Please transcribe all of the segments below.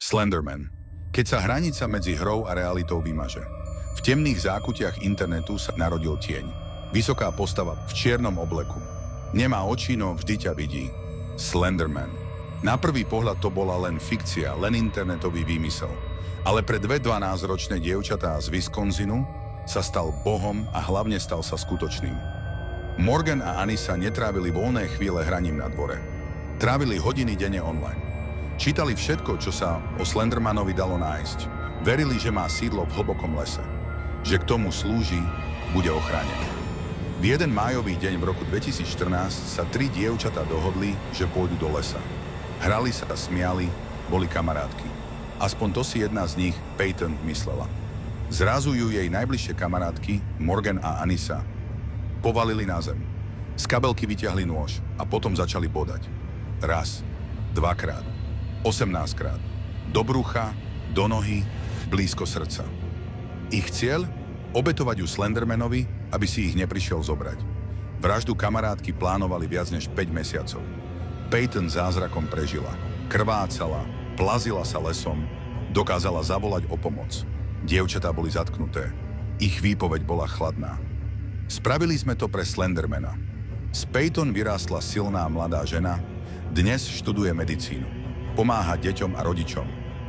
Slenderman. Keď sa hranica medzi hrou a realitou vymaže. V temných zákutiach internetu sa narodil tieň. Vysoká postava v čiernom obleku. Nemá oči, no vždy ťa vidí. Slenderman. Na prvý pohľad to bola len fikcia, len internetový výmysel. Ale pre dve 12-ročné dievčatá z Wisconsinu sa stal bohom a hlavne stal sa skutočným. Morgan a Anissa netrávili voľné chvíle hraním na dvore. Trávili hodiny denne online. Čítali všetko, čo sa o Slendermanovi dalo nájsť. Verili, že má sídlo v hlbokom lese. Že k tomu slúži, bude ochránený. V jeden májový deň v roku 2014 sa 3 dievčatá dohodli, že pôjdu do lesa. Hrali sa, smiali, boli kamarátky. Aspoň to si jedna z nich, Peyton, myslela. Zrazu ju jej najbližšie kamarátky, Morgan a Anissa, povalili na zem. Z kabelky vyťahli nôž a potom začali bodať. Raz, dvakrát, 18-krát. Do brucha, do nohy, blízko srdca. Ich cieľ? Obetovať ju Slendermanovi, aby si ich neprišiel zobrať. Vraždu kamarátky plánovali viac než 5 mesiacov. Peyton zázrakom prežila. Krvácala, plazila sa lesom, dokázala zavolať o pomoc. Dievčatá boli zatknuté. Ich výpoveď bola chladná. Spravili sme to pre Slendermana. Z Peyton vyrástla silná mladá žena, dnes študuje medicínu. Pomáha deťom a rodičom.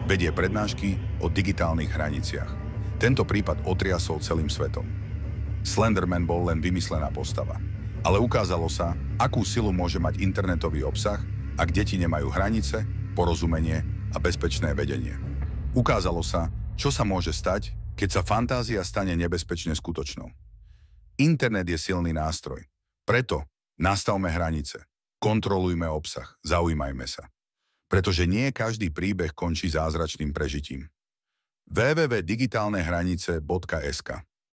Vedie prednášky o digitálnych hraniciach. Tento prípad otriasol celým svetom. Slenderman bol len vymyslená postava. Ale ukázalo sa, akú silu môže mať internetový obsah, ak deti nemajú hranice, porozumenie a bezpečné vedenie. Ukázalo sa, čo sa môže stať, keď sa fantázia stane nebezpečne skutočnou. Internet je silný nástroj. Preto nastavme hranice, kontrolujme obsah, zaujímajme sa. Pretože nie každý príbeh končí zázračným prežitím. www.digitalnehranice.sk